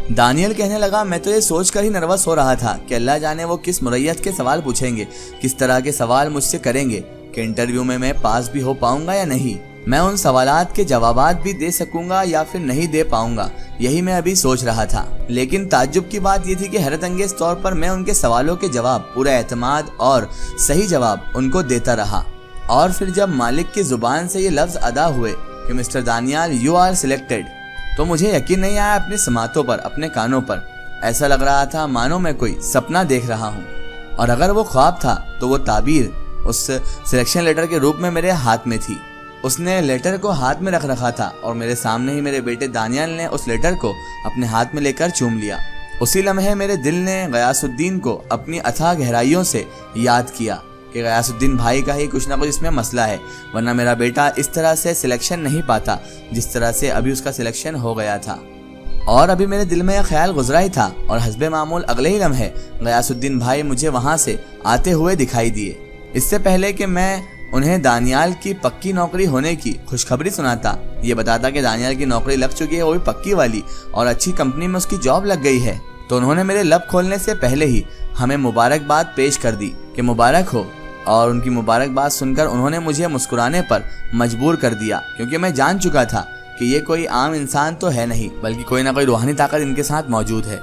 دانیل کہنے لگا میں تو یہ سوچ کر ہی نروس ہو رہا تھا کہ اللہ جانے وہ کس مریت کے سوال پوچھیں گے، کس طرح کے سوال مجھ سے کریں گے کہ انٹرویو میں پاس بھی ہو پاؤں گا یا نہیں، میں ان سوالات کے جوابات بھی دے سکوں گا یا پھر نہیں دے پاؤں گا، یہی میں ابھی سوچ رہا تھا۔ لیکن تعجب کی بات یہ تھی کہ حیرت انگیز طور پر میں ان کے سوالوں کے جواب پورا اعتماد اور صحیح جواب ان کو دیتا رہا۔ اور پھر جب مالک کی زبان سے یہ لفظ ادا ہوئے کہ mister Daniyal you are selected, تو مجھے یقین نہیں آیا اپنی سماعتوں پر، اپنے کانوں پر۔ ایسا لگ رہا تھا مانو میں کوئی سپنا دیکھ رہا ہوں، اور اگر وہ خواب تھا تو وہ تعبیر اس سلیکشن لیٹر کے روپ میں میرے ہاتھ میں تھی۔ اس نے لیٹر کو ہاتھ میں رکھ رکھا تھا اور میرے سامنے ہی میرے بیٹے دانیال نے اس لیٹر کو اپنے ہاتھ میں لے کر چوم لیا۔ اسی لمحے میرے دل نے غیاث الدین کو اپنی اتھاہ گہرائیوں سے یاد کیا کہ غیاث الدین بھائی کا ہی کچھ نہ کچھ اس میں مسئلہ ہے، ورنہ میرا بیٹا اس طرح سے سلیکشن نہیں پاتا جس طرح سے ابھی اس کا سلیکشن ہو گیا تھا۔ اور ابھی میرے دل میں یہ خیال گزرا ہی تھا اور حسب معمول اگلے ہی لمحے غیاث الدین بھائی مجھے وہاں سے آتے ہوئے دکھائی دیے۔ اس سے پہلے کہ میں انہیں دانیال کی پکی نوکری ہونے کی خوشخبری سناتا، یہ بتاتا کہ دانیال کی نوکری لگ چکی ہے، وہ بھی پکی والی، اور اچھی کمپنی میں اس کی جاب لگ گئی ہے، تو انہوں نے میرے لب کھولنے سے پہلے ہی ہمیں مبارکباد پیش کر دی کہ مبارک ہو۔ اور ان کی مبارکباد سن کر انہوں نے مجھے مسکرانے پر مجبور کر دیا، کیونکہ میں جان چکا تھا کہ یہ کوئی عام انسان تو ہے نہیں، بلکہ کوئی نہ کوئی روحانی طاقت ان کے ساتھ موجود ہے۔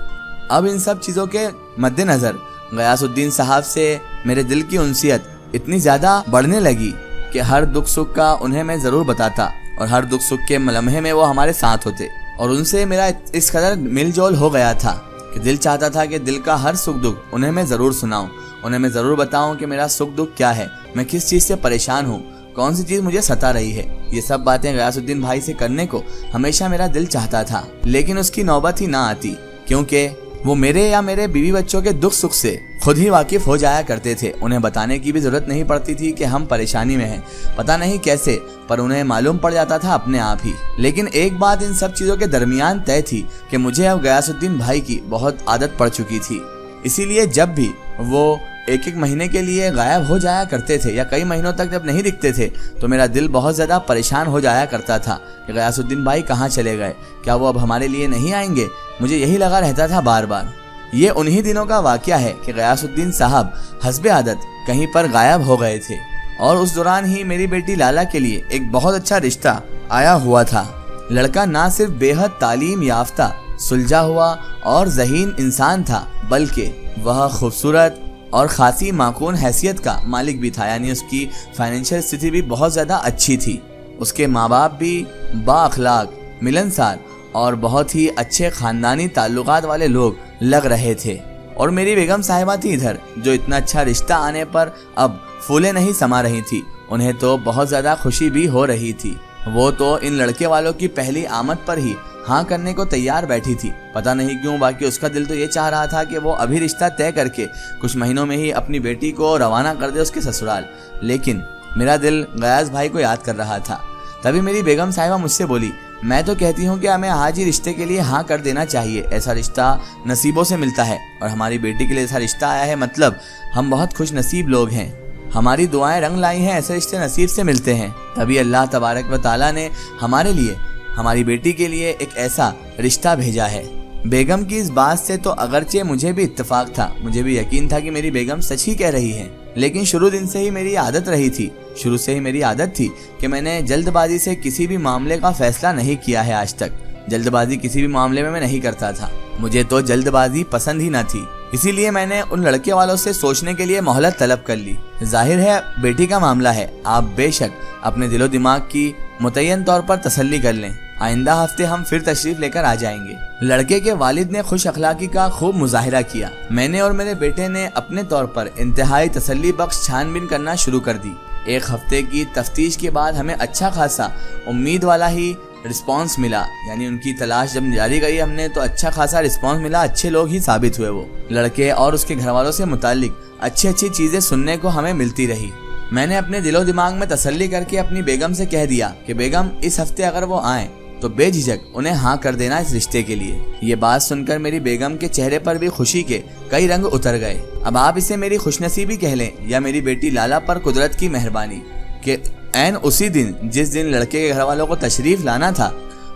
اب ان سب چیزوں کے مد نظر غیاث الدین صاحب سے میرے دل کی انسیت اتنی زیادہ بڑھنے لگی کہ ہر دکھ سکھ کا انہیں میں ضرور بتاتا، اور ہر دکھ سکھ کے لمحے میں وہ ہمارے ساتھ ہوتے، اور ان سے میرا اس قدر مل جول ہو گیا تھا کہ دل چاہتا تھا کہ دل کا ہر سکھ دکھ انہیں میں ضرور سناؤں، انہیں میں ضرور بتاؤں کہ میرا سکھ دکھ کیا ہے، میں کس چیز سے پریشان ہوں، کون سی چیز مجھے ستا رہی ہے۔ یہ سب باتیں غیاث الدین بھائی سے کرنے کو ہمیشہ میرا دل چاہتا تھا، لیکن اس کی نوبت ہی نہ آتی، کیونکہ وہ میرے یا میرے بیوی بچوں کے دکھ سکھ سے خود ہی واقف ہو جایا کرتے تھے۔ انہیں بتانے کی بھی ضرورت نہیں پڑتی تھی کہ ہم پریشانی میں ہیں، پتہ نہیں کیسے، پر انہیں معلوم پڑ جاتا تھا اپنے آپ ہی۔ لیکن ایک بات ان سب چیزوں کے درمیان طے تھی کہ مجھے اب غیاث الدین بھائی کی بہت عادت پڑ چکی تھی، اسی لیے جب بھی وہ ایک مہینے کے لیے غائب ہو جایا کرتے تھے یا کئی مہینوں تک جب نہیں دکھتے تھے تو میرا دل بہت زیادہ پریشان ہو جایا کرتا تھا کہ غیاث الدین بھائی کہاں چلے گئے، کیا وہ اب ہمارے لیے نہیں آئیں گے، مجھے یہی لگا رہتا تھا بار بار۔ یہ انہی دنوں کا واقعہ ہے کہ غیاث الدین صاحب حسب عادت کہیں پر غائب ہو گئے تھے، اور اس دوران ہی میری بیٹی لالا کے لیے ایک بہت اچھا رشتہ آیا ہوا تھا۔ لڑکا نہ صرف بے حد تعلیم یافتہ، سلجھا ہوا اور ذہین انسان تھا، بلکہ وہ خوبصورت اور خاصی معقول حیثیت کا مالک بھی تھا، یعنی اس کی فائنینشیل استھتی بھی بہت زیادہ اچھی تھی۔ اس کے ماں باپ بھی با اخلاق، ملنسار اور بہت ہی اچھے خاندانی تعلقات والے لوگ لگ رہے تھے، اور میری بیگم صاحبہ تھی ادھر، جو اتنا اچھا رشتہ آنے پر اب پھولے نہیں سما رہی تھی، انہیں تو بہت زیادہ خوشی بھی ہو رہی تھی۔ وہ تو ان لڑکے والوں کی پہلی آمد پر ہی ہاں کرنے کو تیار بیٹھی تھی، پتہ نہیں کیوں، باقی اس کا دل تو یہ چاہ رہا تھا کہ وہ ابھی رشتہ طے کر کے کچھ مہینوں میں ہی اپنی بیٹی کو روانہ کر دے اس کے سسرال، لیکن میرا دل غیاث بھائی کو یاد کر رہا تھا۔ تبھی میری بیگم صاحبہ مجھ سے بولی، میں تو کہتی ہوں کہ ہمیں آج ہی رشتے کے لیے ہاں کر دینا چاہیے، ایسا رشتہ نصیبوں سے ملتا ہے، اور ہماری بیٹی کے لیے ایسا رشتہ آیا ہے، مطلب ہم بہت خوش نصیب لوگ ہیں، ہماری دعائیں رنگ لائی ہیں، ایسے رشتے نصیب سے ملتے ہیں۔ تبھی اللہ تبارک و تعالیٰ نے ہمارے لیے، ہماری بیٹی کے لیے ایک ایسا رشتہ بھیجا ہے۔ بیگم کی اس بات سے تو اگرچہ مجھے بھی اتفاق تھا، مجھے بھی یقین تھا کہ میری بیگم سچ ہی کہہ رہی ہے، لیکن شروع دن سے ہی میری عادت رہی تھی، شروع سے ہی میری عادت تھی کہ میں نے جلد بازی سے کسی بھی معاملے کا فیصلہ نہیں کیا ہے۔ آج تک جلد بازی کسی بھی معاملے میں نہیں کرتا تھا، مجھے تو جلد بازی پسند ہی نہ تھی، اسی لیے میں نے ان لڑکے والوں سے سوچنے کے لیے مہلت طلب کر لی۔ ظاہر ہے بیٹی کا معاملہ ہے، آپ بے شک اپنے دل و دماغ کی متعین طور پر تسلی کر لیں، آئندہ ہفتے ہم پھر تشریف لے کر آ جائیں گے۔ لڑکے کے والد نے خوش اخلاقی کا خوب مظاہرہ کیا، میں نے اور میرے بیٹے نے اپنے طور پر انتہائی تسلی بخش چھان بین کرنا شروع کر دی۔ ایک ہفتے کی تفتیش کے بعد ہمیں اچھا خاصا امید والا ہی رسپانس ملا، یعنی ان کی تلاش جب جاری گئی ہم نے تو اچھا خاصا رسپانس ملا، اچھے لوگ ہی ثابت ہوئے وہ لڑکے، اور اس کے گھر والوں سے متعلق اچھی چیزیں سننے کو ہمیں ملتی رہی۔ میں نے اپنے دل و دماغ میں تسلی کر کے اپنی بیگم سے کہہ دیا کہ بیگم اس ہفتے اگر وہ آئیں تو بے جھجک انہیں ہاں کر دینا اس رشتے کے لیے۔ یہ بات سن کر میری بیگم کے چہرے پر بھی خوشی کے کئی رنگ اتر گئے۔ اب آپ اسے میری خوش نصیبی کہہ لیں یا میری بیٹی لالا پر قدرت کی مہربانی کہ عین اسی دن جس دن لڑکے کے گھر والوں کو تشریف لانا تھا،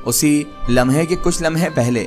اسی لمحے کے کچھ لمحے پہلے